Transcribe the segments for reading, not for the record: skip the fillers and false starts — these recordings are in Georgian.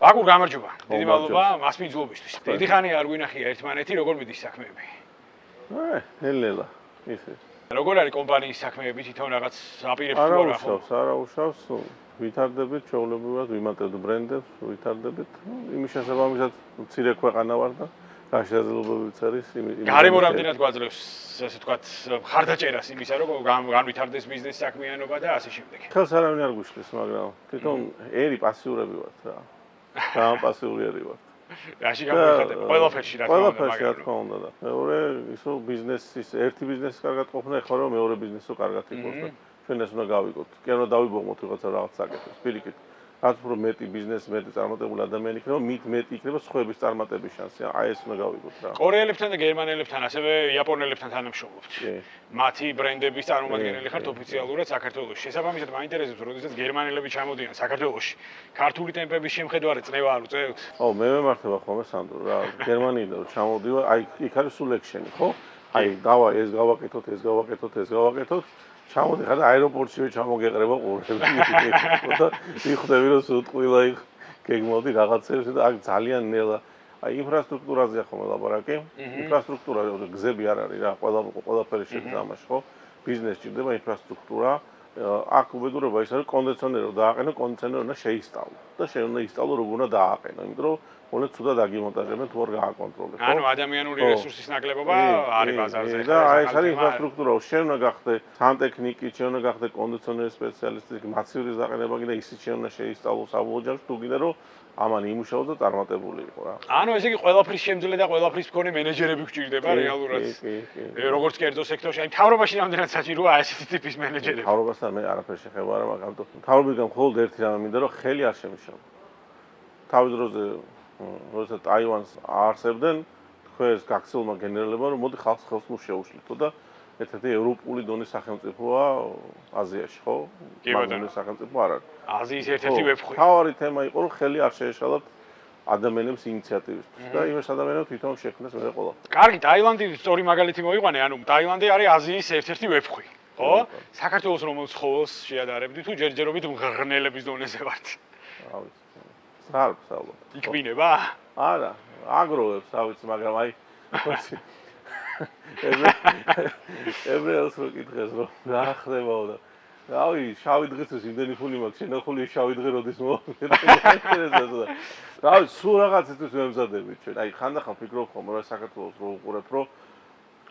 ბაკურ გამარჯობა. დიდი მადლობა მასპინძლობისთვის. დიდი ხანი არ გვინახია ერთმანეთი, როგორ მიდის საქმეები? ნელ-ნელა, ისე. როგორ არის კომპანიის საქმეები, თვითონ რაღაც აპირებს თუ არა ხო? არა უშავს, ვითარდებით, ჩვეულებრივად ვიმატებთ ბრენდებს, ვითარდებით. იმის შესაბამისად მცირე ქვეყანა ვარ და გაშეზრებებიც არის გარემო რამდენად გვაძლევს, ასე ვთქვათ, ხარდაჭერას იმისა, რომ განვითარდეს ბიზნეს საქმიანობა და ასე შემდეგ. ხელს არავინ არ გვიშლის, მაგრამ თვითონ ერი პასიურები ვართ რა. პასიური ერი ვართ. რაში გამოიხატება? ყველაფერში რა თქმა უნდა, ყველაფერში რა თქმა უნდა და მეორე ისო ბიზნესის ერთი ბიზნესი კარგად ყოფნა, ეხლა რომ მეორე ბიზნესო კარგად იყოს და ჩვენ ეს უნდა გავიგოთ. კი არა დავიბოღმოთ ვიღაცა რაღაც საკეთებს. პირიქით რაც უფრო მეტი ბიზნესი, მეტი წარმატებული ადამიანი იქნება, მით მეტი იქნება სხვების წარმატების შანსი. აი ეს უნდა გავიგოთ რა. კორეელებთან და გერმანელებთან, ასევე იაპონელებთან თანამშრომლობთ. მათი ბრენდების წარმომადგენელი ხართ ოფიციალურად საქართველოში. შესაბამისად, მაინტერესებს, როდესაც გერმანელები ჩამოდიან საქართველოში, ქართული ტემპების შემხედვარი წნევა არ უწევთ? ო, მე მემართება ხოლმე სანდრო რა. გერმანიიდან რომ ჩამოდივარ, აი იქ არის სულ ექშენი, ხო? აი, დავა ეს გავაკეთოთ, ეს გავაკეთოთ, ეს გავაკეთოთ. ჩამოდიხარ და აეროპორტშივე ჩამოგეყრება ყურები. და მიხვდები რომ სულ ტყუილა იქ გეგმავდი რაღაცებს და აქ ძალიან ნელა. აი ინფრასტრუქტურაზეა ხოლმე ლაპარაკი. ინფრასტრუქტურა გზები არ არის რა, ყველაფერი შეგვიძლია ამაში, ხო? ბიზნეს ჭირდება ინფრასტრუქტურა. აქ უბედურება ის არის კონდიციონერი რომ დააყენო, კონდიციონერი უნდა შეისწავლო. და შენ უნდა ისწავლო როგორ უნდა დააყენო, იმიტომ რომ მოლე ცუდად აგიმონტაჟებენ თუ არ გააკონტროლებ, ხო? ანუ ადამიანური რესურსის ნაკლებობა არის ბაზარზე. და აი ეს არის ინფრასტრუქტურა, შენ უნდა გახდე სანტექნიკი, შენ უნდა გახდე კონდიციონერის სპეციალისტი, მაცივრის დაყენება კიდე ისიც შენ უნდა შეისწავლო საბოლოო ჯამში, თუ კიდე რომ ამან იმუშაოს და წარმატებული იყო რა. ანუ ესე იგი ყველაფრის შემძლე და ყველაფრის მქონე მენეჯერები გვჭირდება რეალურად. როგორც კერძო სექტორში, აი მთავრობაში რამდენად საჭიროა ესეთი ტიპის მენეჯერები? მთავრობასთან მე არაფერი შეხება არ მაქვს, ამიტომ მთავრობიდან მხოლოდ ერთი რამე მინდა რომ ხელი არ შემიშავა. თავის დროზე როდესაც ტაივანს აარსებდნენ, თქვენს გაქცეულმა გენერალებმა რომ მოდი ხალხს ხელს ნუ შეუშლითო და ერთ-ერთი ევროპული დონის სახელმწიფოა აზიაში, ხო? მაგდონის სახელმწიფო არ არის. აზიის ერთ-ერთი ვეფხვი. თავარი თემა იყო რომ ხელი არ შეეშალათ ადამიანების ინიციატივისთვის და იმას ადამიანებს თვითონ შექმნეს მე ყველა. კარგი, ტაილანდი სწორი მაგალითი მოიყვანე, ანუ ტაილანდი არის აზიის ერთ-ერთი ვეფხვი, ხო? საქართველოს რომ ცხოველს შეადარებდი თუ ჯერჯერობით მღრღნელების დონეზე ვართ. რა ვიცი. სარფს ალბათ. იკვინება? არა, აგროვებს, რა ვიცი, მაგრამ აი ებრეელს რო კითხეს რომ რა ხდებაო და რავი, შავი დღისთვის იმდენი ფული მაქვს, შენახული შავი დღე როდის მოვა. რავი, სულ რაღაცისთვის მემზადებით ჩვენ. აი, ხანდახან ფიქრობ ხოლმე რა საქართველოს რო უყურებ, რომ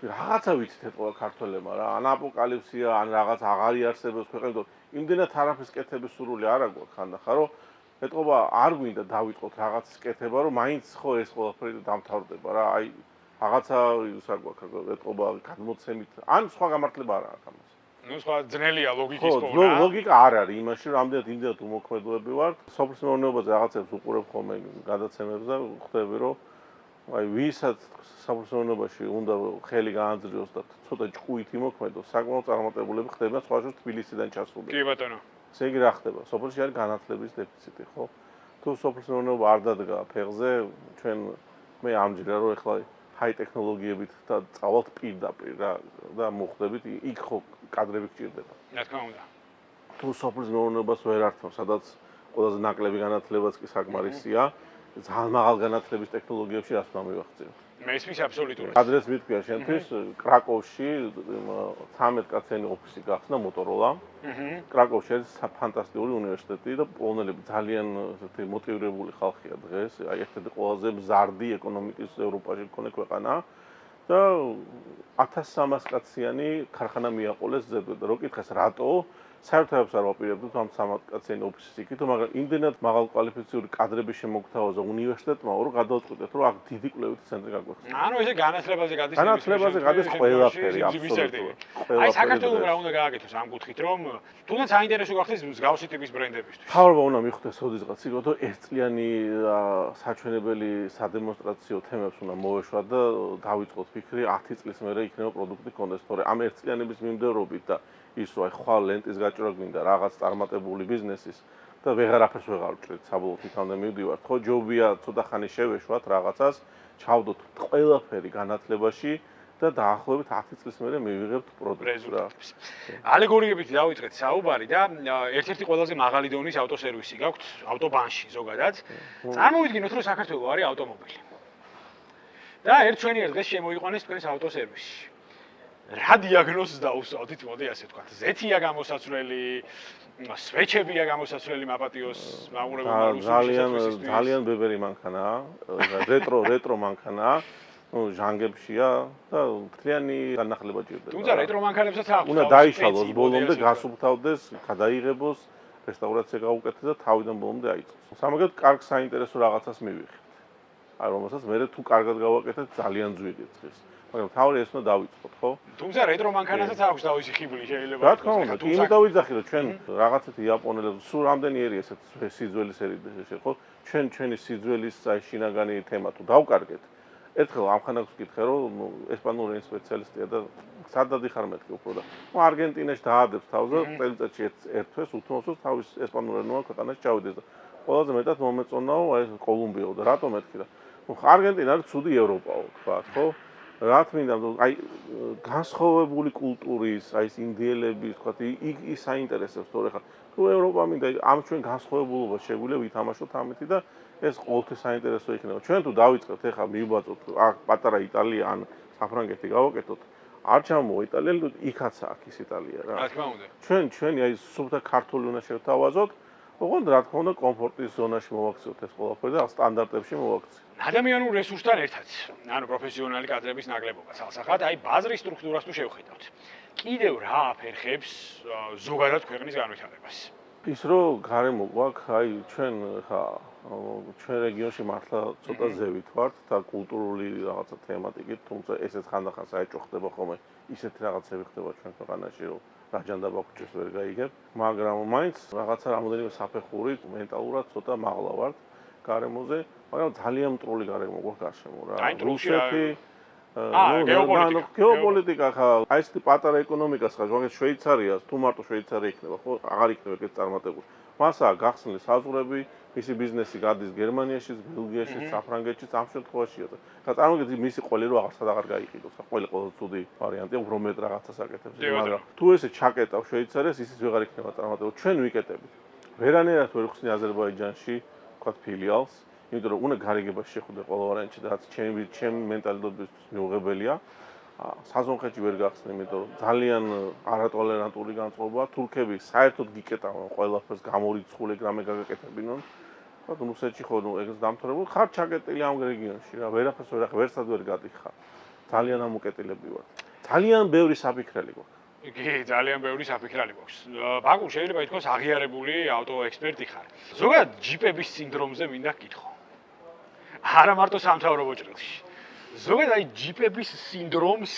რაღაცა ვიცით ეთყობა ქართველებმა რა, ან აპოკალიფსია, ან რაღაც აღარ იარსებობს ქვეყნები. იმდენად არაფრის კეთების სურვილი არ აქვს ხანდახან, რომ ეთყობა არ გვინდა დავიწყოთ რაღაც კეთება, რომ მაინც ხო ეს ყველაფერი დამთავრდება რა. აი, რაღაცა ისა გვაქვს ეთყობა გადმოცემით, ან სხვა გამართლება არ აქვს ამას. ნუ სხვა ძნელია ლოგიკის პოვნა. ხო, ლოგიკა არ არის იმაში, რომ ამდენად უმოქმედოები ვართ. სოფლის მეურნეობაზე რაღაცებს უყურებ ხოლმე გადაცემებს და ხვდები, რომ აი ვისაც სოფლის მეურნეობაში უნდა ხელი გაანძრიოს და ცოტა ჭკუით იმოქმედოს, საკმაოდ წარმატებულები ხდებიან სხვა შორის თბილისიდან ჩასულები. კი ბატონო. ესე იგი რა ხდება? სოფლში არის განათლების დეფიციტი, ხო? თუ სოფლის მეურნეობა არ დადგა ფეხზე, ჩვენ მე ამჯერა რომ ეხლა ჰაი ტექნოლოგიებით და წავალთ პირდაპირ რა და მოხდებით იქ ხო კადრები გჭირდება. რა თქმა უნდა. თუ სოფლის მეურნეობას ვერ ართმევ, სადაც ყველაზე ნაკლები განათლებაც კი საკმარისია, ძალიან მაღალ განათლების ტექნოლოგიებში რას უნდა მივახციოთ? მესმის აბსოლუტურად. ადრეს მithქვია შენთვის კრაკოვში 13 კაციანი ოფისი გახსნა Motorola. კრაკოვში არის ფანტასტიკური უნივერსიტეტი და პოლონელები ძალიან ესეთი მოტივირებული ხალხია დღეს. აი ერთ-ერთი ყველაზე მზარდი ეკონომიკის ევროპაში მქონე ქვეყანა და 1300 კაციანი ქარხანა მიაყოლეს ზედვე და რო კითხეს რატო? საერთოდ არ ვაპირებდით ამ 13 კაციანი ოფისის იქითო, მაგრამ იმდენად მაღალკვალიფიციური კადრების შემოგთავაზა უნივერსიტეტმა, რომ გადავწყვიტეთ, რომ აქ დიდი კვლევითი ცენტრი გაგვეხსნა. ანუ ესე განათლებაზე გადის განათლებაზე გადის ყველაფერი აბსოლუტურად. აი საქართველოს რა უნდა გააკეთოს ამ კუთხით, რომ თუნდაც საინტერესო გახდეს მსგავსი ტიპის ბრენდებისთვის. მთავრობა უნდა მიხვდეს ოდესღაც იქ რომ ერთწლიანი საჩვენებელი სადემონსტრაციო თემებს უნდა მოეშვა და დავიწყოთ ფიქრი 10 წლის მერე იქნება პროდუქტი კონდეს, თორე ამ ერთწლიანების მიმდევრობით და ის რომ აი ხვალ ლენტის გაჭრა გვინდა რაღაც წარმატებული ბიზნესის და ვეღარაფერს ვეღარ ვჭრით საბოლოოდ თვითამდე მივდივართ ხო ჯობია ცოტა ხანი შევეშვათ რაღაცას ჩავდოთ ყველაფერი განათლებაში და დაახლოებით 10 წლის მერე მივიღებთ პროდუქტს რა. ალეგორიებით დავიწყეთ საუბარი და ერთ-ერთი ყველაზე მაღალი დონის ავტოსერვისი გაქვთ ავტობანში ზოგადად. წარმოვიდგინოთ, რომ საქართველოს არის ავტომობილი. და ერთ ჩვენიერ დღეს შემოიყვანეს თქვენს ავტოსერვისში. რა დიაგნოზს დაუსვავთ, მოდი ასე ვთქვათ. ზეთია გამოსაცვლელი, სვეჩებია გამოსაცვლელი მაპატიოს მაყურებელს. ძალიან ბებერი მანქანაა, რეტრო მანქანაა. ჟანგებშია და მთლიანი განახლება ჭირდება. თუმცა რეტრო მანქანებსაც აქვს. უნდა დაიშალოს ბოლომდე, გასუფთავდეს, გადაიღებოს, რესტავრაცია გაუკეთდეს და თავიდან ბოლომდე აიწყოს. სამაგერად კარგ საინტერესო რაღაცას მივიღეთ. აი რომელსაც მე თუ კარგად გავაკეთებ, ძალიან ძვირით ხეს. მაგრამ თავი ეს უნდა დავიწყოთ, ხო? თუმცა რეტრო მანქანასაც აქვს თავისი ხიბლი შეიძლება. რა თქმა უნდა, იმიტომ ვიძახი, რომ ჩვენ რაღაცეთ იაპონელებს სულ რამდენიერი ესეთ სიძველის სერია ხო? ჩვენი სიძველის აი შინაგანი თემა თუ დავკარგეთ. ერთხელ ამხანაგს ვკითხე, რომ ესპანური სპეციალისტია და სადადი ხარ მეთქი უფრო და არგენტინაში დაადებს თავს და წელიწადში ერთ თვეს უთმობს თავის ესპანურ ენოვან ქვეყანაში ჩავიდეს და ყველაზე მეტად მომეწონაო აი კოლუმბიაო და რატომ მეთქი რა. არგენტინა არის ცუდი ევროპაო, თქვა, ხო? რა თქმა უნდა, აი განსხვავებული კულტურის, აი ეს ინდიელების, თქვა, ის საინტერესებს თორე ხარ. თუ ევროპა მინდა ამ ჩვენ განსხვავებულობას შეგვიძლია ვითამაშოთ ამეთი და ეს ყოველთვის საინტერესო იქნება. ჩვენ თუ დავიწყებთ ახლა მივბაწოთ აქ პატარა იტალია ან საფრანგეთი გავაკეთოთ, არ ჩამოვა იტალიელი, იქაც აქვს ის იტალია რა. რა თქმა უნდა. ჩვენი აი სუფთა ქართული უნდა შევთავაზოთ, ოღონდ რა თქმა უნდა კომფორტის ზონაში მოვაქციოთ ეს ყველაფერი და სტანდარტებში მოვაქციოთ. ადამიანურ რესურსთან ერთად, ანუ პროფესიონალი კადრების ნაკლებობა ცალსახად, აი ბაზრის სტრუქტურას თუ შევხედავთ. კიდევ რა აფერხებს ზოგადად ქვეყნის განვითარებას? ის რომ გარემო გვაქვს, აი ჩვენ ხა ჩვენ რეგიონში მართლა ცოტა ზევით ვართ და კულტურული რაღაცა თემატიკით, თუმცა ესეც ხანდახან საერთო ხდება ხოლმე ისეთი რაღაცები ხდება ჩვენ ქვეყანაში, რომ რაჯანდაბა ქუჩას ვერ გაიგებ, მაგრამ მაინც რაღაცა რამოდენიმე საფეხურით მენტალურად ცოტა მაღლა ვართ გარემოზე, მაგრამ ძალიან მტრული გარემო გვაქვს გარშემო რა. რუსეთი გეოპოლიტიკა ხა აი ეს პატარა ეკონომიკას ხა მაგას შვეიცარიას თუ მარტო შვეიცარია იქნება ხო აღარ იქნება ეგეთ წარმატებული მასაა გახსნილი საზღვრები მისი ბიზნესი გადის გერმანიაში ბელგიაში საფრანგეთში ამ შემთხვევაშია და წარმოგიდგენთ მისი ყველი რო აღარ გაიყიდოს ყველა ცუდი ვარიანტია უფრო მეტ რაღაცას აკეთებს მაგრამ თუ ესე ჩაკეტავ შვეიცარიას ისიც ვეღარ იქნება წარმატებული ჩვენ ვიკეტებით ვერანაირად ვერ ხსნი აზერბაიჯანში ვთქვათ ფილიალს იმიტომ რომ უნდა გარიგებაში შეხვდე ყველა ვარიანტში და რაც ჩემი მენტალიტეტისთვის მიუღებელია საზონხეთში ვერ გახსნე იმიტომ რომ ძალიან არატოლერანტული განწყობაა თურქები საერთოდ გიკეტავენ ყველაფერს გამორიცხული გრამე გაგაკეთებინონ ხო რუსეთში ხო ეგრე დამთავრებული ხარ ჩაკეტილი ამ რეგიონში რა ვერაფერს ვერსად ვერ გადიხარ ძალიან ამუკეტილები ვარ ძალიან ბევრი საფიქრელი გვაქვს კი, ძალიან ბევრი საფიქრალი გვაქვს. ბაკუ შეიძლება ითქვას აღიარებული ავტოექსპერტი ხარ. ზოგადად ჯიპების სინდრომზე მინდა გკითხო. არა მარტო სამთავრობო ჭრილში. ზოგადად აი ჯიპების სინდრომს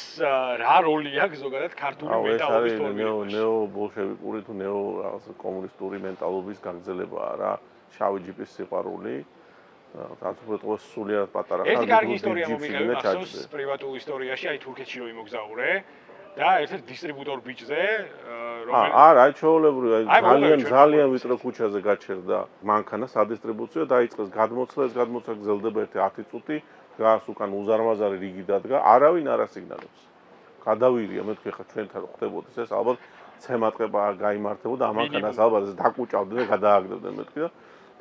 რა როლი აქვს ზოგადად ქართული მენტალობის ფორმირებაში? ნეო-ბოლშევიკური თუ რაღაც კომუნისტური მენტალობის გაგრძელებაა რა. შავი ჯიპის სიყვარული. რაც უფრო სულიად პატარა ხარ. ერთი კარგი ისტორია მომიგებია ახსოვს პრივატულ ისტორიაში, აი თურქეთში რო იმოგზაურე. და ერთ-ერთ დისტრიბუტორ ბიჭზე რომელიც არა ჩაოლებრივი ძალიან ვიწრო ქუჩაზე გაჩერდა მანქანა სადისტრიბუციო დაიწყეს გადმოცლა გრძელდება ერთი 10 წუთი გას უკან უზარმაზარი რიგი დადგა არავინ არ ასიგნალებს გადავირია მე თქვი ხა ჩვენთან ხდებოდეს ეს ალბათ ცემატყება გაიმართებოდა ამ მანქანას ალბათ დაკუჭავდნენ და გადააგდებდნენ მე თქვი და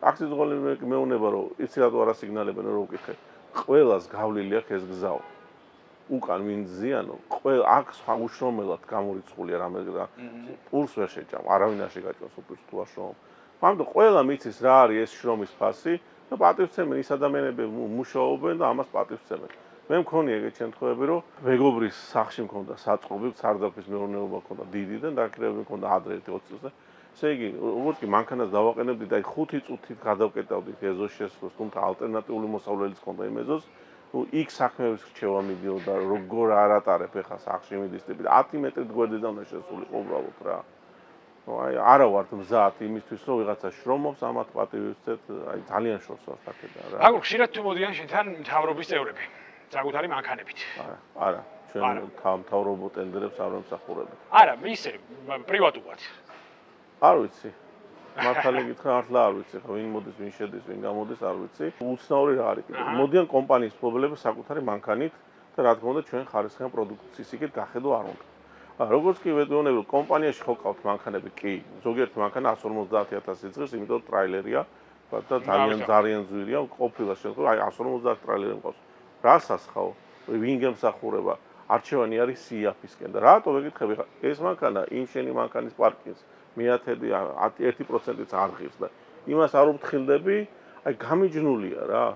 ტაქსის ძღოლი მეუნება რომ იცი რატო არ ასიგნალებენ რომ ვკითხე ყველას გავლილი აქვს ეს გზაო უკან ვინ ზიანო ყველა აქ სხვა უშრომელად გამორიცხულია რამე და პულს ვერ შეჭამ არავინ არ შეგაჭოს უპირს თუ აშრომ მაგრამ ყველა მიცის რა არის ეს შრომის ფასი და პატივცემენ ის ადამიანები მუშაობენ და ამას პატივცემენ მე მქონია ეგეთ შემთხვევები რომ მეგობრის სახლში მქონდა საწყობი სარდაფის მეურნეობა მქონდა დიდი და დაკრები მქონდა ადრე 20 წელს და ესე იგი როგორც კი მანქანას დავაყენებდი და 5 წუთით გადავკეტავდით ეზოს შესვლას თუმცა ალტერნატიული მოსავლებიც მქონდა იმ ეზოს ну იქ საქმეების რჩევა მიდიოდა როგორ არ ატარებ ახლა სახში მიდის ტიპი 10 მეტრით გვერდიდან უნდა შესულიყო უბრალოდ რა. ну აი არა ვარ მზად იმისთვის რომ ვიღაცა შრომობს ამათ პატივისცეთ აი ძალიან შორს ვარ საკეთდა რა. აგურ ხშირად თუ მოდიან შენთან მთავრობის წევრები საკუთარი მანქანებით. არა ჩვენ მთავრობო ტენდერებს არ ვემსახურებთ. არა ისე პრივატულად. არ ვიცი მართალი გითხრა ახლა არ ვიცი ხო ვინ მოდის ვინ შედის ვინ გამოდის არ ვიცი უცნაური რა არის კიდე მოდიან კომპანიის მფლობელები საკუთარი მანქანით და რა თქმა უნდა ჩვენ ხარისხიან პროდუქციის იქით გახედო არ უნდა. როგორც კი ვეძებნები რომ კომპანიაში ხო ყავთ მანქანები, კი, ზოგიერთი მანქანა 150.000 იწყებს, იმიტომ რომ ტრაილერია და ძალიან ძვირია, ყოფილა შემთხვევაში აი 150 ტრაილერი მყავს. რასაც ხაო, ვინ გემსახურება, არჩევანი არის სიაფისკენ და რატო ვეკითხები ხა ეს მანქანა იმ შენი მანქანის პარკინგს მეათედი 1%-იც არ ღირს და იმას არ უფრთხილდები, აი გამიჯნულია რა.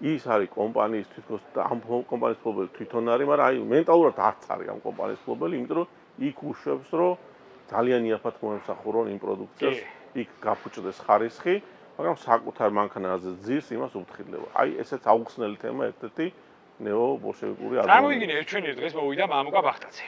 ის არის კომპანიის თვითონ ამ კომპანიის ფლობელი თვითონ არის, მაგრამ აი მენტალურად არც არის ამ კომპანიის ფლობელი, იმიტომ რომ იქ უშვებს, რომ ძალიან იაფად მოემსახურონ იმ პროდუქციას, იქ გაფუჭდეს ხარისხი, მაგრამ საკუთარ მანქანაზე ძირს იმას უფრთხილდება. აი ესეც აუხსნელი თემა ერთ-ერთი ნეო-ბოლშევიკური ადამიანი. წარმოვიდგინე ერთჩვენიერ დღეს მოვიდა მამუკა ბახტაძე.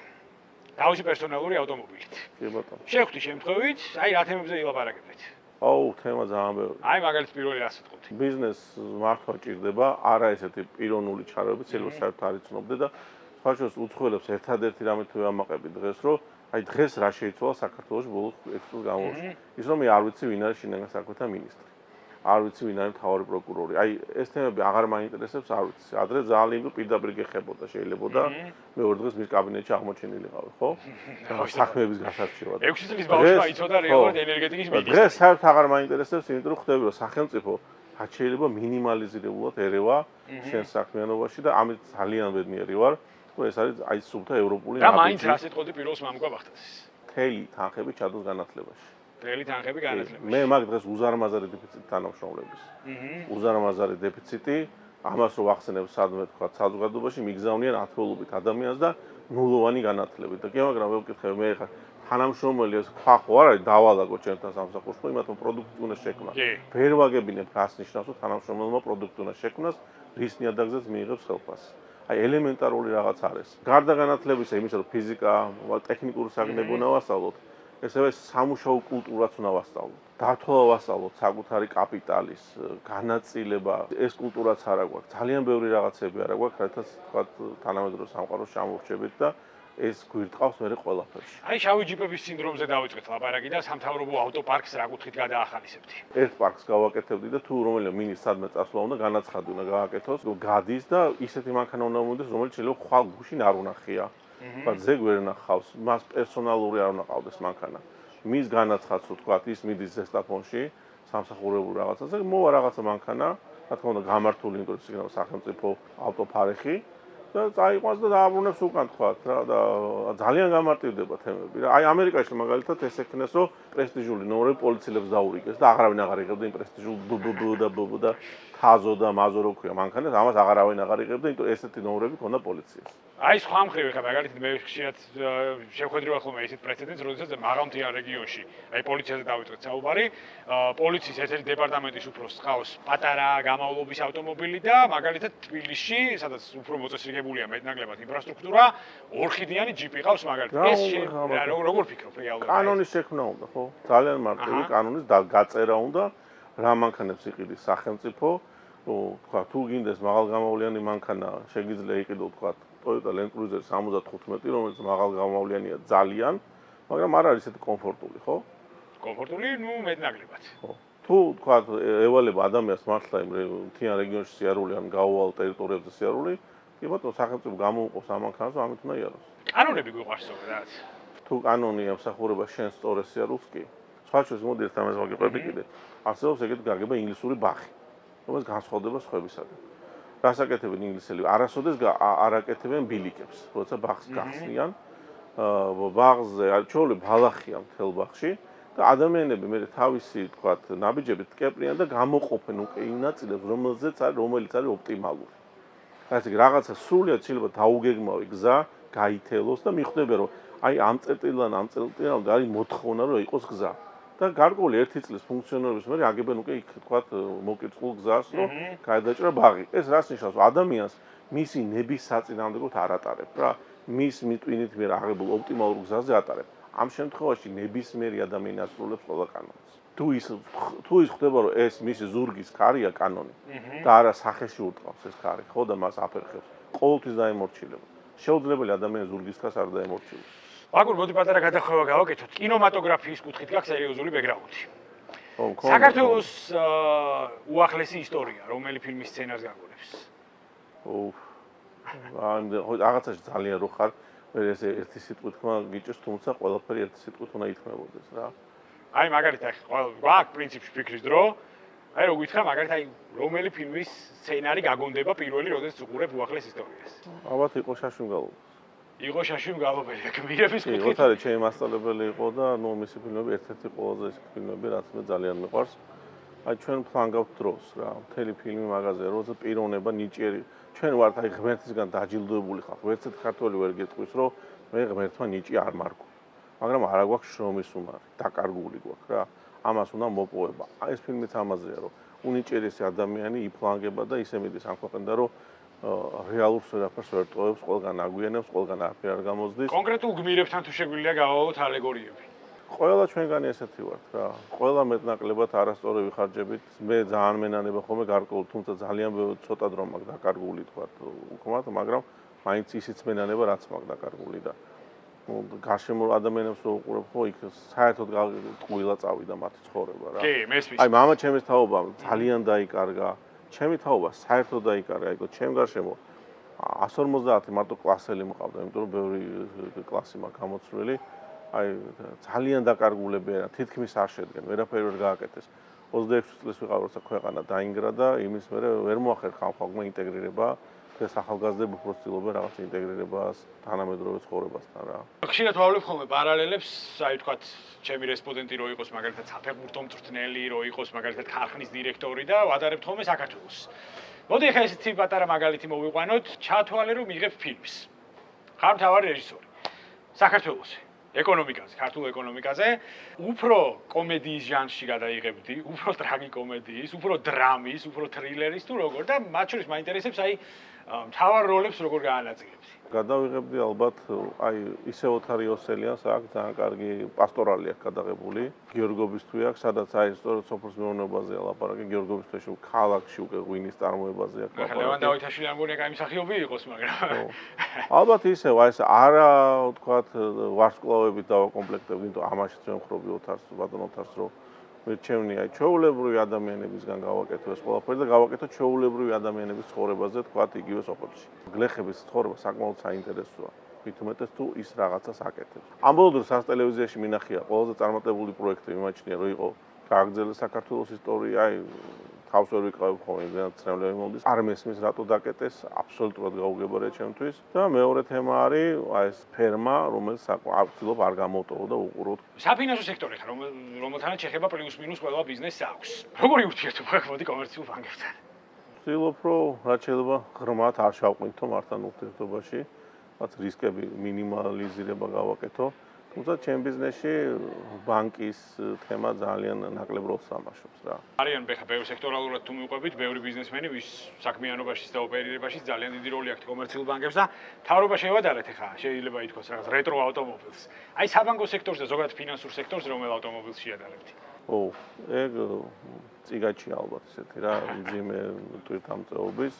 თავისი პერსონალური ავტომობილით. კი ბატონო. შევხვდი შემთხვევით, აი რა თემებზე ილაპარაკებთ. აუ, თემა ძალიან ბევრი. აი მაგალითად პირველი რას ვიტყობთ. ბიზნესს მართვა ჭირდება, არა ესეთი პიროვნული ჩარეობებით, შეიძლება საერთოდ არ იცნობდე და სხვაშორის უცხოელებს ერთადერთი რამე თუ ამაყები დღეს, რომ აი დღეს რა შეიცვალა საქართველოში ბოლოს 6 წელს განმავლობაში. ის რომ მე არ ვიცი ვინ არის შინაგან საქმეთა მინისტრი. არ ვიცი ვინ არის მთავარი პროკურორი. აი ეს თემები აღარ მაინტერესებს, არ ვიცი. ადრე ძალიან პირდაპირ გეხებოდა, შეიძლება და მე ორ დღეს მის კაბინეტში აღმოჩენილიყავი, ხო? საქმეების გასარჩევად. 6 წლის ბავშვმა იცოდა რეალურად ენერგეტიკის მინისტრი. დღეს საერთოდ აღარ მაინტერესებს, იმიტომ რომ ხვდები რომ სახელმწიფო რაც შეიძლება მინიმალიზირებულად ერევა შენ საქმიანობაში და ამით ძალიან ბედნიერი ვარ. ეს არის აი სულთა ევროპული ნაბიჯი. და მაინც რა სიტყოდი პირველს მამუკა ბახტაძეს. მთელი თანხები ჩადოს განათლებაში. მთელი თანხები განათლებაში. მე მაგ დღეს უზარმაზარი დეფიციტი თანამშრომლების. უზარმაზარი დეფიციტი, ამას რო ვახსენებ სადმე თქვა საზოგადოებაში მიგზავნიან ათეულობით ადამიანს და ნულოვანი განათლებით. და კი მაგრამ მე ვკითხები მე ხა თანამშრომელი ეს ხა ხო არ არის დავალაგო ჩემთან სამსახურში, ხო იმათო პროდუქტი უნდა შექმნა. ვერ ვაგებინებ რას ნიშნავს რომ თანამშრომელმა პროდუქტი უნდა შექმნას, რის ნიადაგზეც მიიღებს ხელფასს. აი ელემენტარული რაღაც არის. გარდა განათლებისა, იმისა რომ ფიზიკა, ტექნიკური საგნები უნდა ვასწავლოთ, ესევე სამუშაო კულტურაც უნდა ვასწავლოთ. დათვალა ვასწავლოთ საკუთარი კაპიტალის, განაწილება, ეს კულტურაც არ აქვს. ძალიან ბევრი რაღაცები არ აქვს, რასაც თქვა თანამედროვე სამყაროს ჩამოვრჩებით და ეს გვირტყავს მე ყველაფერში. აი შავი ჯიპების სინდრომზე დავიწყეთ ლაპარაკი და სამთავრობო ავტოპარკს რა კუთხით გადაახალისებდი. ერთ პარკს გავაკეთებდი და თუ რომელია მინის სადმე წასვლა უნდა განაცხადი უნდა გააკეთოს, გადის და ისეთი მანქანა უნდა მომდეს, რომელიც შეიძლება ხვალ გუშინ არ უნახია. და ზეგ ვერ ნახავს, მას პერსონალური არ უნდა ყავდეს მანქანა. მის განაცხადს თქვა ის მიდის ზესტაფონში, სამსახურებულ რაღაცაზე, მოვა რაღაცა მანქანა, რა თქმა უნდა გამართული, იმიტომ რომ ის სახელმწიფო ავტოფარეხი და წაიყვანს და დააბრუნებს უკან თქვა რა და ძალიან გამარტივდება თემები რა. აი ამერიკაში მაგალითად ეს ექნეს რომ პრესტიჟული ნომრები პოლიციელებს დაურიგეს და აღარავინ აღარ იღებდა იმ პრესტიჟულ ბ და თაზო და მაზო რო ქვია მანქანას, ამას აღარავინ აღარ იღებდა, იმიტომ ესეთი ნომრები ქონდა პოლიციას. აი სხვა მხრივ ხა მაგალითად მე ხშირად შევხედრივ ხოლმე ისეთ პრეცედენტს, როდესაც მაღალმთიან რეგიონში, აი პოლიციაზე დავიწყეთ საუბარი, პოლიციის ერთ-ერთი დეპარტამენტის უფროსს ყავს პატარა გამავლობის ავტომობილი და მაგალითად თბილისში, სადაც უფრო მოწესრიგებულია მეტნაკლებად ინფრასტრუქტურა, ორხიდიანი ჯიპი ყავს მაგალითად. ეს როგორ ფიქრობ რეალურად? კანონის შექმნა უნდა, ხო? ძალიან მარტივი კანონის გაწერა უნდა, რა მანქანებს იყიდის სახელმწიფო, თქვა თუ გინდეს მაღალგამოვლიანი მანქანა, შეგიძლია იყიდო თქვა Toyota Land Cruiser 75, რომელიც მაღალგამოვლიანია ძალიან, მაგრამ არ არის ისეთი კომფორტული, ხო? კომფორტული, ნუ მეტნაკლებად. ხო. თუ თქვა ევალება ადამიანს მართლა იმ მთიან რეგიონში სიარული ან გაუვალ ტერიტორიებზე სიარული, კი ბატონო, სახელმწიფო გამოუყოს ამ მანქანას, ამით უნდა იაროს. კანონები გვიყვარს ზოგადად. თუ კანონი ემსახურება შენ სწორ სიარულს კი. სხვა შორის მოდი ერთ ამას ვაგიყვები კიდე. არსებობს ეგეთი გაგება ინგლისური ბახი, რომელიც განსხვავდება სხვებისაგან. რას აკეთებენ ინგლისელები? არასოდეს არ აკეთებენ ბილიკებს, როცა ბახს გახსნიან. ბაღზე არჩეული ბალახია მთელ ბაღში და ადამიანები მე თავისი თქვათ ნაბიჯებით კეპრიან და გამოყოფენ უკვე იმ ნაწილებს, რომელიც არის ოპტიმალური. ასე რაღაცა სრულიად შეიძლება დაუგეგმავი გზა გაითელოს და მიხვდები რომ აი ამ წერტილიდან ამ წერტილამდე არის მოთხოვნა რომ იყოს გზა. და გარკვეული 1 წლის ფუნქციონირების მერე აგებენ უკვე იქ თქვათ მოკითხულ გზას, რომ გადაჭრა ბაღი. ეს რას ნიშნავს? ადამიანს მისი ნების საწინააღმდეგოდ არ ატარებ რა. მის მიტვინით მიერ აღებულ ოპტიმალურ გზაზე ატარებ. ამ შემთხვევაში ნებისმიერი ადამიანი ასრულებს ყველა კანონს. თუ ის ხდება რომ ეს მისი ზურგის ქარია კანონი და არა სახეში ურტყავს ეს ქარი, ხო და მას აფერხებს. ყოველთვის დაემორჩილება. შეუძლებელი ადამიანის ზურგის ქარს არ დაემორჩილებს. აგურ მოდი პატარა გადახვევა გავაკეთოთ. კინემატოგრაფიის კუთხით გაქვს სერიოზული ბექგრაუნდი. საქართველოს უახლესი ისტორია, რომელი ფილმის სცენარს გაგონებს? რაღაცაში ძალიან რო ხარ, მე ესე ერთი სიტყვით ხმა გიჭირს, თუმცა ყველაფერი ერთი სიტყვით უნდა ითქმებოდეს რა. აი მაგალითად გვაქვს პრინციპში ფიქრის დრო. აი რო გითხრა მაგალითად აი რომელი ფილმის სცენარი გაგონდება პირველი, როდესაც უყურებ უახლეს ისტორიას. ალბათ იყო შაშუმგალობა. იყო შაშუმგალობელი და გმირების კი, კუთხით. ოთარი ჩემი მასწავლებელი იყო და ნუ მისი ფილმები ერთ-ერთი ყველაზე ის ფილმები, რაც მე ძალიან მიყვარს. აი ჩვენ ფლანგავთ დროს რა, მთელი ფილმი მაგაზია, როცა პიროვნება ნიჭიერი. ჩვენ ვართ აი ღმერთისგან დაჯილდოებული ხალხი. ვერცეთ ქართველი ვერ გეტყვის, რომ მე ღმერთმა ნიჭი არ მარგო. მაგრამ არა გვაქვს შრომის უმარი, დაკარგული გვაქვს რა. ამას უნდა მოპოვება. აი ეს ფილმიც ამაზეა, რომ უნიჭიერესი ადამიანი იფლანგება და ისე მიდის ამ ქვეყნიდან, რომ რეალურს ვერაფერს ვერ ტოვებს, ყველგან აგვიანებს, ყველგან არაფერი არ გამოზდის. კონკრეტულ გმირებთან თუ შეგვიძლია გავავალოთ ალეგორიები. ყველა ჩვენგანი ესეთი ვართ რა. ყველა მეტნაკლებად არასწორი ვიხარჯებით. მე ძალიან მენანება ხოლმე გარკვეულ, თუმცა ძალიან ცოტა დრო მაქვს დაკარგული თქვა უკმად, მაგრამ მაინც ისიც მენანება რაც მაქვს დაკარგული და გარშემო ადამიანებს რო უყურებ ხო იქ საერთოდ ტყუილა წავიდა მათი ცხოვრება რა. კი, მესმის. აი მამა ჩემის თაობამ ძალიან დაიკარგა. ჩემი თაობა საერთოდ დაიკარგა, იქ ჩემ გარშემო 150 მარტო კლასელი მყავდა, იმიტომ რომ ბევრი კლასი მაქვს გამოცვლილი. აი ძალიან დაკარგულები არა, თითქმის არ შედგენ, ვერაფერი ვერ გააკეთეს. 26 წლის ვიყავ, როცა ქვეყანა დაინგრა და იმის მერე ვერ მოახერხა ხალხმა ინტეგრირება. ეს ახალგაზრდები უფრო ცდილობენ რაღაც ინტეგრირებას თანამედროვე ცხოვრებასთან რა. ხშირად ვავლებ ხოლმე პარალელებს, აი თქვათ, ჩემი რესპონდენტი რო იყოს მაგალითად საფეხბურთო მწვრთნელი, რო იყოს მაგალითად ქარხნის დირექტორი და ვადარებთ ხოლმე საქართველოს. მოდი ახლა ესეთი პატარა მაგალითი მოვიყვანოთ, ჩათვალე რომ იღებ ფილმს. ხარ მთავარი რეჟისორი. საქართველოსი. ეკონომიკაზე, ქართულ ეკონომიკაზე, უფრო კომედიის ჟანრში გადაიღებდი, უფრო ტრაგიკომედიის, უფრო დრამის, უფრო თრილერის თუ როგორ და მათ შორის მაინტერესებს აი მთავარ როლებს როგორ გაანაწილებდი. გადავიღებდი ალბათ აი ისე ოთარი ოსელიანს აქვს ძალიან კარგი პასტორალი აქვს გადაღებული. გიორგობისთვის აქვს, სადაც აი სწორედ სოფლის მეურნეობაზეა ლაპარაკი, გიორგობისთვის ქალაქში უკვე ღვინის წარმოებაზე აქვს ლაპარაკი. ლევან დავითაშვილი არ მგონია კაი მსახიობი იყოს, მაგრამ ალბათ ისე, აი ეს არა ვთქვათ ვარსკვლავებით დავაკომპლექტებდი, იმიტომ ამაშიც ვემხრობი ოთარს, ბატონ ოთარს, რომ მერჩევნი აი ჩვეულებრივი ადამიანებისგან გავაკეთო ეს ყველაფერი და გავაკეთო ჩვეულებრივი ადამიანების ცხოვრებაზე, თქვათ იგივე სოფელში. გლეხების ცხოვრება საკმაოდ საინტერესოა. მით უმეტეს თუ ის რაღაცას აკეთებს. ამ ბოლო დროს სატელევიზიაში მინახია ყველაზე წარმატებული პროექტი მიმაჩნია, რომ იყო გააგრძელა საქართველოს ისტორია, აი თავს ვერ ვიყავებ ხოლმე, იმდენად ცნებლები მომდის. არ მესმის რატო დაკეტეს, აბსოლუტურად გაუგებარია ჩემთვის. და მეორე თემა არის აი ეს ფერმა, რომელიც ვცდილობ არ გამოვტოვო და უყუროთ. საფინანსო სექტორი ხარ, რომელთანაც შეხება პლუს მინუს ყველა ბიზნესს აქვს. როგორი ურთიერთობა აქვს მოდი კომერციულ ბანკებთან? ვცდილობ, რომ რაც შეიძლება ღრმად არ შევყვინთო მართან ურთიერთობაში, რაც რისკები მინიმალიზირება გავაკეთო. თუმცა ჩემ ბიზნესში ბანკის თემა ძალიან ნაკლებ როლს თამაშობს რა. არიან ბეხა ბევრი სექტორალურად თუ მივყვებით, ბევრი ბიზნესმენი ვის საქმიანობაში და ოპერირებაში ძალიან დიდი როლი აქვს კომერციულ ბანკებს და თავრობა შევადარეთ ახლა, შეიძლება ითქვას რაღაც რეტრო ავტომობილს. აი საბანკო სექტორზე და ზოგადად ფინანსურ სექტორზე რომელ ავტომობილს შეადარებთ? ო, ეგ წიგაჩი ალბათ ესეთი რა, მძიმე ტვირთამწეობის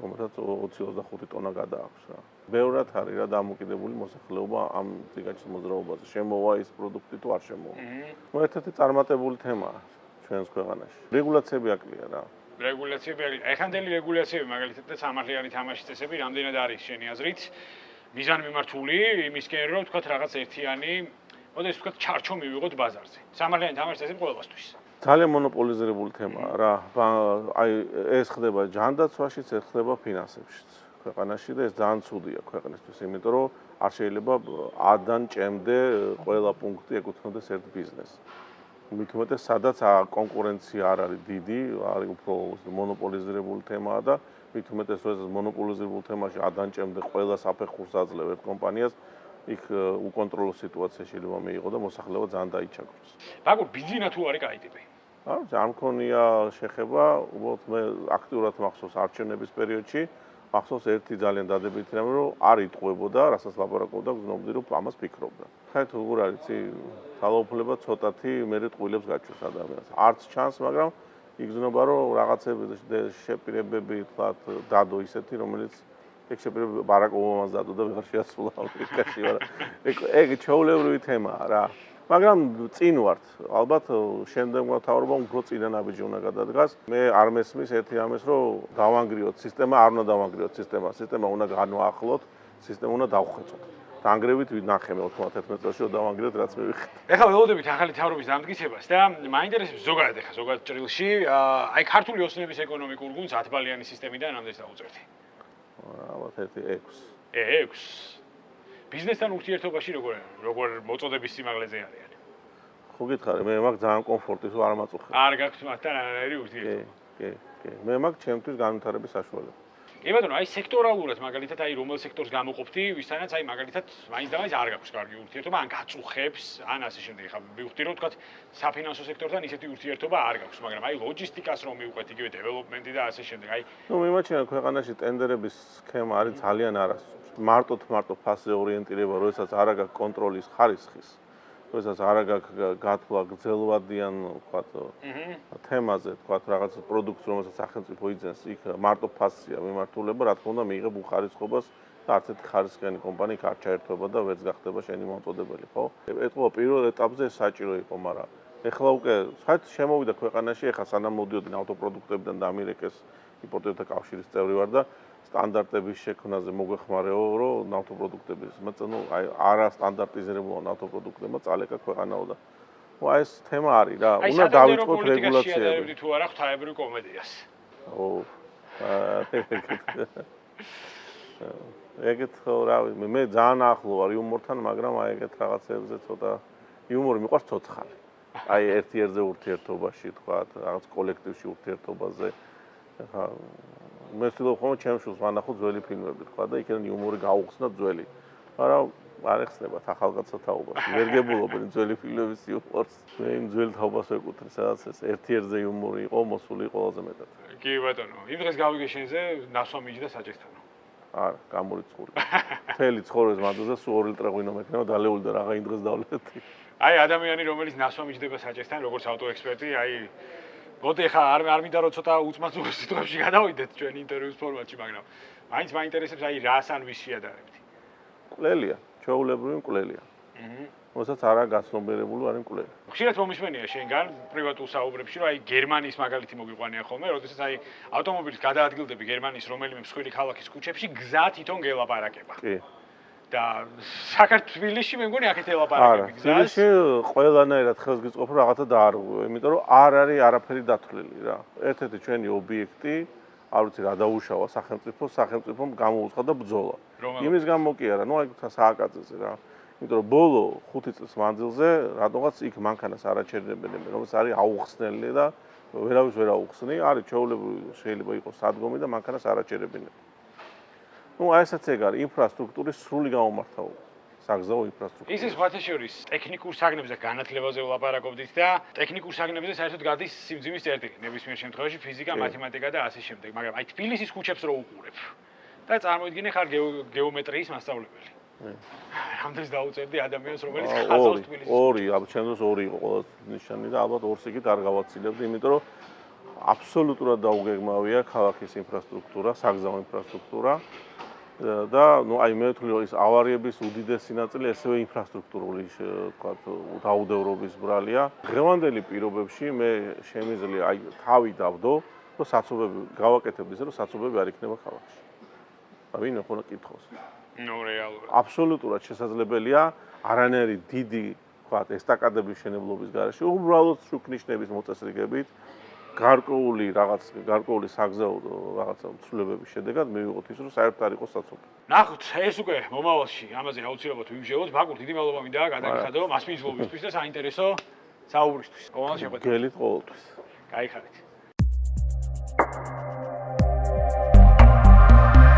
რომელსაც 20-25 ტონა გადააქვს რა. ბევრად არის რა დამოკიდებული მოსახლეობა ამ წიგაჩის მოძრაობაზე. შემოვა ის პროდუქტი თუ არ შემოვა. ერთ-ერთი წარმატებული თემაა ჩვენს ქვეყანაში. რეგულაციები აკლია რა. რეგულაციები აკლია. ეხანდელი რეგულაციები მაგალითად და სამართლიანი თამაშის წესები რამდენად არის შენი აზრით? მიზანმიმართული იმისკენ რომ თქვათ რაღაც ერთიანი, მოდი თქვათ ჩარჩო მივიღოთ ბაზარზე. სამართლიანი თამაშის წესები ყველასთვის. ძალიან მონოპოლიზირებული თემაა რა. აი ეს ხდება ჯანდაცვაშიც, ეს ხდება ფინანსებშიც. ქვეყანაში და ეს ძალიან ცუდია ქვეყნისთვის, იმიტომ რომ არ შეიძლება A-დან C-მდე ყველა პუნქტი ეკუთვნოდეს ერთ ბიზნესს. მით უმეტეს სადაც კონკურენცია არ არის დიდი, არის უფრო მონოპოლიზირებული თემაა და მით უმეტეს ეს მონოპოლიზირებულ თემაში A-დან C-მდე ყველა საფეხურს აძლევ ერთ კომპანიას, იქ უკონტროლო სიტუაცია შეიძლება მიიღო და მოსახლეობა ძალიან დაიჩაგროს. ბაგურ ბიზნესა თუ არის კაი ტიპი? ძალიან მქონია შეხება, უბრალოდ მე აქტიურად მახსოვს არჩევნების პერიოდში მახსოვს ერთი ძალიან დადებითი რამე, რომ არ იტყუებოდა, რასაც ლაპარაკობდა, გზნობდი, რომ ამას ფიქრობდა. საერთოდ როგორ არის, ძალაუფლება ცოტათი მერე ტყუილებს გაჩვენს ადამიანს. არც ჩანს, მაგრამ იგზნობა, რომ რაღაცები შეპირებები, თქვათ, დადო ისეთი, რომელიც ეგ შეპირებები ბარაკ ობამას დადო და ვეღარ შეასრულა ამერიკაში, მაგრამ ეგ ჩვეულებრივი თემაა რა. მაგრამ წინ ვართ. ალბათ შემდეგმა მთავრობამ უფრო წინა ნაბიჯი უნდა გადადგას. მე არ მესმის ერთი ამის, რომ დავანგრიოთ სისტემა, არ უნდა დავანგრიოთ სისტემა. სისტემა უნდა განვაახლოთ, სისტემა უნდა დავხვეწოთ. დაანგრევით ვნახე მე 91 წელს რომ დავანგრიოთ რაც მივიხეთ. ეხლა ველოდებით ახალი თავრობის დამტკიცებას და მაინტერესებს ზოგადად ჭრილში აი ქართული ოსნების ეკონომიკურ გუნდს 10 ბალიანი სისტემიდან რამდენს დაუწერდი? ალბათ ერთი 6. 6. ბიზნესთან ურთიერთობაში როგორ მოწოდების სიმაღლეზე არიან? ხო გითხარი, მე მაგ ძალიან კომფორტის ვარ მაწუხე. არ გაქვთ მათთან არანაირი ურთიერთობა. კი. მე მაგ ჩემთვის განვითარების საშუალება. კი ბატონო, აი სექტორალურად მაგალითად აი რომელ სექტორს გამოყოფთი, ვისთანაც აი მაგალითად მაინც და მაინც არ გაქვს კარგი ურთიერთობა, ან გაწუხებს, ან ასე შემდეგ. ხა მივხვდი რომ თქვა საფინანსო სექტორთან ისეთი ურთიერთობა არ გაქვს, მაგრამ აი ლოჯისტიკას რომ მივყვეთ, იგივე დეველოპმენტი და ასე შემდეგ. აი მიმაჩნია ქვეყანაში ტენდერების სქემა არის ძალიან არასწორი. მარტო ფასზე ორიენტირება, როდესაც არ აქვს კონტროლის ხარისხის, როდესაც არ აქვს გათვლა გრძელვადიან, ვთქვათ, თემაზე, ვთქვათ, რაღაც პროდუქტს, რომელსაც სახელმწიფო იძენს, იქ მარტო ფასია მიმართულება, რა თქმა უნდა, მიიღებ უხარისხობას და არც ერთი ხარისხიანი კომპანია არ ჩაერთვება და ვერც გახდება შენი მომწოდებელი, ხო? ეტყობა პირველ ეტაპზე საჭირო იყო, მაგრამ ეხლა უკვე საერთოდ შემოვიდა ქვეყანაში, ეხლა სანამ მოდიოდნენ ავტოპროდუქტებიდან და ამერიკის იმპორტერთა კავშირის წევრი ვარ და სტანდარტების შექმნაზე მოგვეხმარეო, რომ ავტოპროდუქტების, ну, აი არა სტანდარტიზირებულო ავტოპროდუქტებმა წალეკა ქვეყანაო და აი ეს თემა არის რა, უნდა დავიწყოთ რეგულაციები. თუ არა ღვთაებრივ კომედიას. ეგეთ რა, მე ძალიან ახლო ვარ იუმორთან, მაგრამ აი ეგეთ რაღაცებზე ცოტა იუმორი მიყვარს ცოცხალი. აი ერთ-ერთზე ურთიერთობაში, თქვა, რაღაც კოლექტივში ურთიერთობაზე. ხა მე ვცდილობ ხოლმე ჩემს შულს ვანახო ძველი ფილმები, თქვა და იქიდან იუმორი გაუხსნა ძველი. მაგრამ არ ეხსნებათ ახალგაზრდა თაობას. ვერ გებულობენ ძველი ფილმების იუმორს. მე იმ ძველ თაობას ვეკუთვნი, სადაც ეს ერთ-ერთზე იუმორი იყო, მოსული ყველაზე მეტად. კი ბატონო, იმ დღეს გავიგე შენზე ნასვამიჯი და საჭესთანო. არა, გამორიცხული. მთელი ცხოვრების მანძილზე სულ 2 ლიტრა ღვინო მექნება დალეული და რაღა იმ დღეს დავლეთი. აი ადამიანი, რომელიც ნასვამიჯდება საჭესთან, როგორც ავტოექსპერტი, აი მოდი ხა არ მინდა რომ ცოტა უცმაცურ სიტყვებში გადავიდეთ ჩვენ ინტერვიუს ფორმატში, მაგრამ მაინც მაინტერესებს აი რას ან ვის შეადარებთ. მკვლელია, ჩვეულებრივი მკვლელია. როდესაც არა გაცნობიერებული არის მკვლელი. ხშირად მომისმენია შენგან პრივატულ საუბრებში, რომ აი გერმანიის მაგალითი მოგიყვანია ხოლმე, როდესაც აი ავტომობილის გადაადგილდები გერმანიის რომელიმე მსხვილი ქალაქის ქუჩებში გზა თვითონ გელაპარაკება. კი. და საქართველოში მე მგონი აქეთ ელაპარაკები გზას. არა, თბილისში ყველანაირად ხელს გიწყობ რომ რაღაცა დაარღვევ, იმიტომ რომ არ არის არაფერი დათვლილი რა. ერთ-ერთი ჩვენი ობიექტი, არ ვიცი რა დაუშავა სახელმწიფომ გამოუცხადა ბრძოლა. იმის გამო კი არა, ნუ აი სააკაძეზე რა. იმიტომ რომ ბოლო 5 წლის მანძილზე რატომღაც იქ მანქანას არ აჩერდებენ, რომელიც არის აუხსნელი და ვერავის ვერ აუხსნი, არის ჩვეულებრივი შეიძლება იყოს სადგომი და მანქანას არ აჩერებენ. ну აი ესეც ეგ არის ინფრასტრუქტურის სრული გამომართავება საგზაო ინფრასტრუქტურა ისე სხვათა შორის ტექნიკურ საგნებზე განათლებაზე ვლაპარაკობდით და ტექნიკურ საგნებზე საერთოდ გადის სიმძიმის წერტილი ნებისმიერ შემთხვევაში ფიზიკა მათემატიკა და ასე შემდეგ მაგრამ აი თბილისის ქუჩებს რო უყურებ და წარმოიდგინე ხარ გეომეტრიის მასწავლებელი რამდენს დაუწერდი ადამიანს რომელიც ხაზავს თბილისის ორი ჩემთვის ორი იყო ყველა ნიშანი და ალბათ ორს იქით არ გავაცილებდი იმიტომ რომ აბსოლუტურად დაუგეგმავია ქალაქის ინფრასტრუქტურა საგზაო ინფრასტრუქტურა და ну აი მე ვთვლი რომ ის ავარიების უდიდესი ნაწილი ესევე ინფრასტრუქტურული თქვათ დაუდევრობის ბრალია დღევანდელი პირობებში მე შემიძლია აი თავი დავდო რომ საცობები გავაკეთებდეს რომ საცობები არ იქნება ქალაქში და ვინ ხო კითხოს ნუ რეალურად აბსოლუტურად შესაძლებელია არანაირი დიდი თქვათ ესტაკადების შენებლობის გარეშე უბრალოდ შუქნიშნების მოწესრიგებით გარკვეული საგზაო რაღაცა ცვლილებების შედეგად მივიღოთ ის რომ საერთოდ არ იყოს საცობი. ნახოთ, ეს უკვე მომავალში ამაზე აუცილებლად ვიმჟელოთ. ბაკურ დიდი მადლობა მინდა გადაგიხადო მასპინძლობისთვის და საინტერესო საუბრისთვის. ყოველ შეხვედრაზე. გელით ყოველთვის. გაიხარეთ.